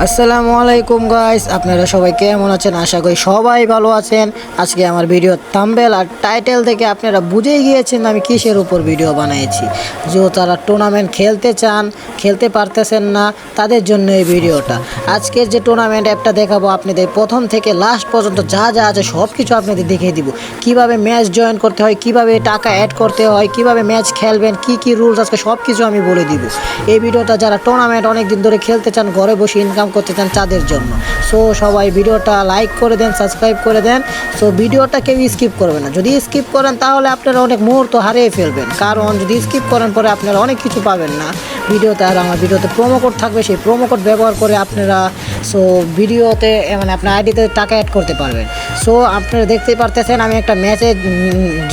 আসসালামু আলাইকুম গাইস, আপনারা সবাই কেমন আছেন? আশা করি সবাই ভালো আছেন। আজকে আমার ভিডিও থাম্বনেল আর টাইটেল থেকে আপনারা বুঝেই গিয়েছেন আমি কিসের উপর ভিডিও বানিয়েছি। যে তারা টুর্নামেন্ট খেলতে চান, খেলতে পারতেছেন না, তাদের জন্য এই ভিডিওটা। আজকের যে টুর্নামেন্ট অ্যাপটা দেখাবো আপনাদের প্রথম থেকে লাস্ট পর্যন্ত যা যা আছে সব কিছু আপনাদের দেখিয়ে দিব। কিভাবে ম্যাচ জয়েন করতে হয়, কিভাবে টাকা অ্যাড করতে হয়, কিভাবে ম্যাচ খেলবেন, কি রুলস আজকে সব কিছু আমি বলে দিব। এই ভিডিওটা যারা টুর্নামেন্ট অনেক দিন ধরে খেলতে চান, ঘরে বসে ইনকাম করতে চান, তাদের জন্য। সো সবাই ভিডিওটা লাইক করে দেন, সাবস্ক্রাইব করে দেন। সো ভিডিওটা কেউ স্কিপ করবেন না। যদি স্কিপ করেন তাহলে আপনারা অনেক মুহূর্ত হারিয়ে ফেলবেন, কারণ যদি স্কিপ করেন পরে আপনারা অনেক কিছু পাবেন না ভিডিওতে। আর আমার ভিডিওতে প্রোমো কোড থাকবে, সেই প্রোমো কোড ব্যবহার করে আপনারা ভিডিওতে মানে আপনার আইডিতে টাকা অ্যাড করতে পারবেন। সো আপনারা দেখতেই পারতেছেন আমি একটা ম্যাচে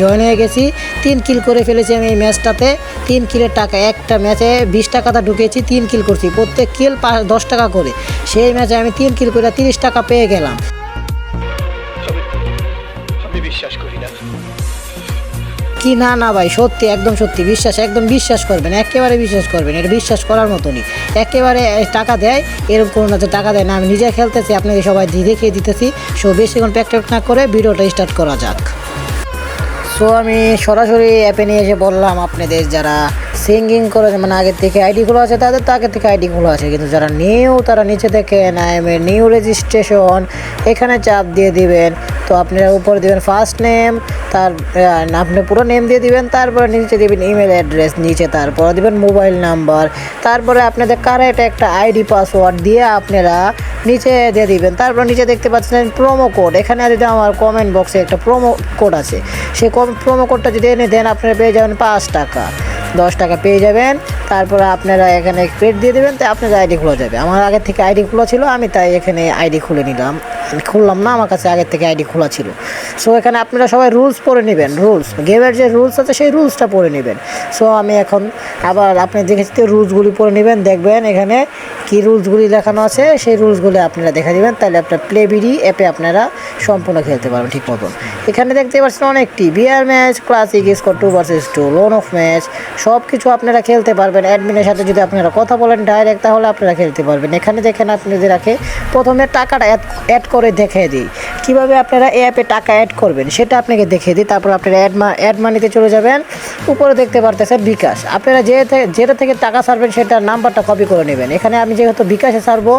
জয়েন হয়ে গেছি, 3 কিল করে ফেলেছি আমি এই ম্যাচটাতে। 3 কিলের টাকা, একটা ম্যাচে 20 টাকাটা ঢুকেছি, 3 কিল করছি, প্রত্যেক কিল 10 টাকা করে। সেই ম্যাচে আমি 3 কিল করে 30 টাকা পেয়ে গেলাম। আমি বিশ্বাস করি না। কি না না ভাই, সত্যি, একদম সত্যি, একদম বিশ্বাস করবেন, একেবারে বিশ্বাস করবেন। এটা বিশ্বাস করার মতনই, একেবারে টাকা দেয় এরকম কোনো না যে টাকা দেয় না। আমি নিজে খেলতেছি, আপনাকে সবাই দেখিয়ে দিতেছি। সো বেশিক্ষণ প্র্যাকটিস না করে ভিডিওটা স্টার্ট করা যাক। সো আমি সরাসরি অ্যাপে নিয়ে এসে বললাম আপনাদের যারা সিঙ্গিং করে মানে আগের থেকে আইডিগুলো আছে তাদের তো আগের থেকে আইডিগুলো আছে, কিন্তু যারা নিউ তারা নিচে থেকে নিউ রেজিস্ট্রেশন এখানে চাপ দিয়ে দিবেন। তো আপনারা উপরে দিবেন ফার্স্ট নেম, তার আপনি পুরো নেম দিয়ে দিবেন, তারপরে নিচে দিবেন ইমেল অ্যাড্রেস, নিচে তারপরে দিবেন মোবাইল নাম্বার, তারপরে আপনাদের কারেক্ট একটা আইডি পাসওয়ার্ড দিয়ে আপনারা নিচে দিয়ে দিবেন। তারপর নিচে দেখতে পাচ্ছেন প্রোমো কোড, এখানে যদি আমার কমেন্ট বক্সে একটা প্রোমো কোড আছে, সেই প্রোমো কোডটা যদি এনে দেন আপনারা পেয়ে যাবেন 5 টাকা, 10 টাকা পেয়ে যাবেন। তারপরে আপনারা এখানে পেড দিয়ে দেবেন, তাই আপনার আইডি খোলা যাবে। আমার আগের থেকে আইডি খোলা ছিল, আমি তাই এখানে আইডি খুলে নিলাম। খুললাম না, আমার কাছে আগের থেকে আইডি খোলা ছিল। সো এখানে আপনারা সবাই রুলস পড়ে নেবেন, রুলস গেমের যে রুলস আছে সেই রুলসটা পড়ে নেবেন। সো আমি এখন আবার আপনি দেখেছি রুলসগুলি পড়ে নেবেন, দেখবেন এখানে কি রুলসগুলি দেখানো আছে, সেই রুলসগুলি আপনারা দেখা দিবেন, তাহলে আপনার প্লেবিডি অ্যাপে আপনারা সম্পূর্ণ খেলতে পারবেন ঠিক মতন। এখানে দেখতে পাচ্ছেন অনেকটি বিয়ার ম্যাচ, ক্লাসিক, স্কোর 2 vs 2, লোন অফ ম্যাচ, সব কিছু আপনারা খেলতে পারবেন। অ্যাডমিনের সাথে যদি আপনারা কথা বলেন ডাইরেক্ট, তাহলে আপনারা খেলতে পারবেন। এখানে দেখেন আপনাদের রাখে প্রথমে টাকাটা অ্যাড করে দেখিয়ে দিই কীভাবে আপনারা এই অ্যাপে টাকা অ্যাড করবেন, সেটা আপনাকে দেখিয়ে দিই। তারপর আপনারা অ্যাড মানিতে চলে যাবেন, উপরে দেখতে পারতেছেন বিকাশ। আপনারা যেটা থেকে টাকা ছাড়বেন সেটার নাম্বারটা কপি করে নেবেন। এখানে আমি যেহেতু বিকাশে ছাড়বো,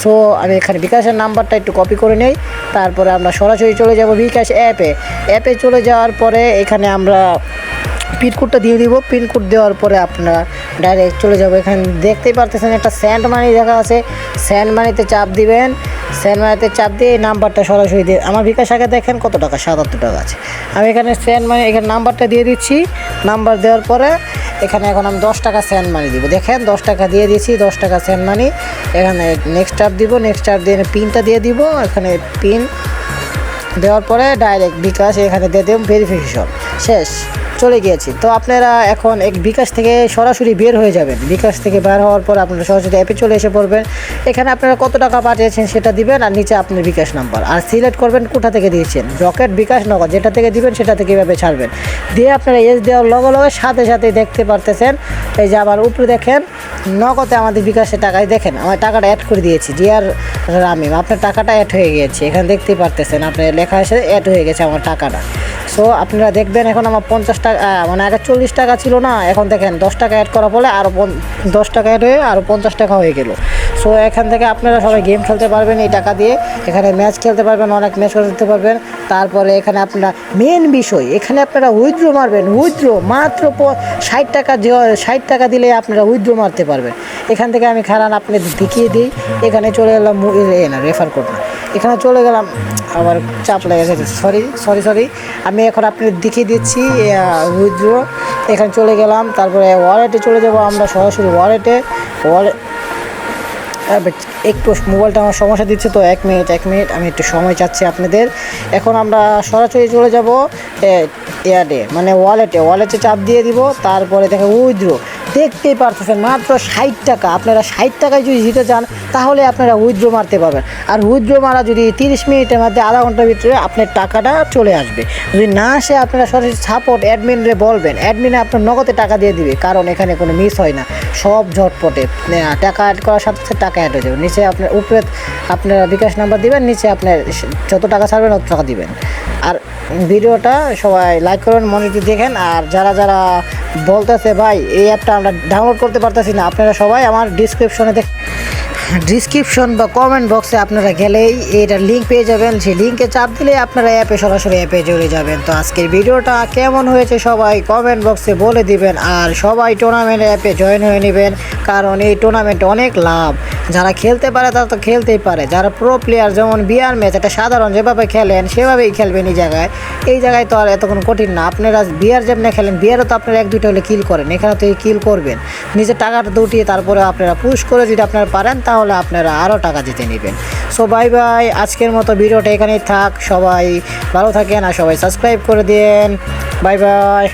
সো আমি এখানে বিকাশের নাম্বারটা একটু কপি করে নেই। তারপরে আমরা সরাসরি চলে যাব বিকাশ অ্যাপে চলে যাওয়ার পরে এখানে আমরা পিনকোডটা দিয়ে দিব। পিনকোড দেওয়ার পরে আপনারা ডাইরেক্ট চলে যাবো। এখানে দেখতেই পারতেছেন একটা সেন্ড মানি দেখা আছে, সেন্ড মানিতে চাপ দিবেন। সেন্ড মানিতে চাপ দিয়ে এই নাম্বারটা সরাসরি দিয়ে, আমার বিকাশ আগে দেখেন কত টাকা, 77 টাকা আছে। আমি এখানে সেন্ড মানি, এখানে নাম্বারটা দিয়ে দিচ্ছি। নাম্বার দেওয়ার পরে এখানে এখন আমি 10 টাকা সেন্ড মানি দিব। দেখেন 10 টাকা দিয়ে দিয়েছি, 10 টাকা সেন্ড মানি। এখানে নেক্সট চাপ দিব, নেক্সট চাপ দিয়ে পিনটা দিয়ে দিব। এখানে পিন দেওয়ার পরে ডাইরেক্ট বিকাশ এখানে দিয়ে দেব, ভেরিফিকেশন শেষ, চলে গিয়েছি। তো আপনারা এখন বিকাশ থেকে সরাসরি বের হয়ে যাবেন। বিকাশ থেকে বের হওয়ার পর আপনারা সরাসরি অ্যাপে চলে এসে পড়বেন। এখানে আপনারা কত টাকা পাঠিয়েছেন সেটা দিবেন, আর নিচে আপনার বিকাশ নাম্বার, আর সিলেক্ট করবেন কোথা থেকে দিয়েছেন, রকেট, বিকাশ, নগদ, যেটা থেকে দিবেন সেটা থেকে এভাবে ছাড়বেন। দিয়ে আপনারা এস দেওয়ার লগে সাথে দেখতে পারতেছেন এই যে আমার উপরে দেখেন নগদে আমাদের বিকাশের টাকায় দেখেন আমার টাকাটা অ্যাড করে দিয়েছি। জিয়ার রামিম, আপনার টাকাটা অ্যাড হয়ে গিয়েছে। এখানে দেখতেই পারতেছেন আপনার লেখা এসে অ্যাড হয়ে গেছে আমার টাকাটা। সো আপনারা দেখবেন এখন আমার 50 টাকা, মানে আগে 40 টাকা ছিল না, এখন দেখেন 10 টাকা অ্যাড করার ফলে আরও 10 টাকা অ্যাড হয়ে আরও 50 টাকা হয়ে গেল। সো এখান থেকে আপনারা সবাই গেম খেলতে পারবেন এই টাকা দিয়ে। এখানে ম্যাচ খেলতে পারবেন, অনেক ম্যাচ খেলতে পারবেন। তারপরে এখানে আপনারা মেন বিষয়, এখানে আপনারা উইথড্র মারবেন। উইথড্র মাত্র 60 টাকা দিলে আপনারা উইথড্র মারতে পারবেন। এখান থেকে আমি খারান আপনাদের দেখিয়ে দিই। এখানে চলে গেলাম, না রেফার কোড না, এখানে চলে গেলাম, আবার চাপ লেগে গেছে, সরি। আমি এখন আপনাদের দেখিয়ে দিচ্ছি উইথড্র। এখানে চলে গেলাম, তারপরে ওয়ালেটে চলে যাব আমরা সরাসরি। ওয়ালেট একটু মোবাইলটা আমার সমস্যা দিচ্ছে, তো এক মিনিট আমি একটু সময় চাচ্ছি আপনাদের। এখন আমরা সরাসরি চলে যাব এয়ারে, মানে ওয়ালেটে চাপ দিয়ে দিব। তারপরে দেখে দেখতেই পারতেছেন মাত্র 60 টাকা। আপনারা 60 টাকায় যদি জিতে যান তাহলে আপনারা উইথড্র মারতে পারবেন। আর উইথড্র মারা যদি 30 মিনিটের মধ্যে আধা ঘন্টার ভিতরে আপনার টাকাটা চলে আসবে। যদি না আসে আপনারা সরাসরি সাপোর্ট অ্যাডমিনরে বলবেন, অ্যাডমিনে আপনার নগদে টাকা দিয়ে দিবে, কারণ এখানে কোনো মিস হয় না, সব ঝটপটে টাকা অ্যাড করার সাথে সাথে টাকা অ্যাড হয়ে যাবে। নিচে আপনার উপরে আপনারা বিকাশ নাম্বার দিবেন, নিচে আপনার যত টাকা ছাড়বেন তত টাকা দিবেন। আর ভিডিওটা সবাই লাইক করবেন, মনে দিয়ে দেখেন। আর যারা যারা বলতেছে ভাই এই অ্যাপটা আমরা ডাউনলোড করতে পারতেছি না, আপনারা সবাই আমার ডিসক্রিপশন বা কমেন্ট বক্সে আপনারা গেলেই এটার লিঙ্ক পেয়ে যাবেন। সেই লিঙ্কে চাপ দিলে আপনারা সরাসরি অ্যাপে চলে যাবেন। তো আজকের ভিডিওটা কেমন হয়েছে সবাই কমেন্ট বক্সে বলে দিবেন। আর সবাই টুর্নামেন্ট অ্যাপে জয়েন হয়ে নেবেন, কারণ এই টুর্নামেন্টে অনেক লাভ। যারা খেলতে পারে তারা তো খেলতেই পারে, যারা প্রো প্লেয়ার যেমন বিয়ার ম্যাচ একটা সাধারণ যেভাবে খেলেন সেভাবেই খেলবেন। এই জায়গায় তো আর এত কোনো কঠিন না। আপনারা বিয়ার যেমনি খেলেন, বিয়ারও তো আপনারা 1-2টা হলে কিল করেন, এখানে তো এই কিল করবেন, নিজের টাকাটা উঠিয়ে তারপরে আপনারা পুশ করে যদি আপনারা পারেন তাহলে আপনারা আরও টাকা জিতে নেবেন। সো বাই বাই, আজকের মতো ভিডিওটা এখানেই থাক। সবাই ভালো থাকেন আর সবাই সাবস্ক্রাইব করে দিন। Bye bye.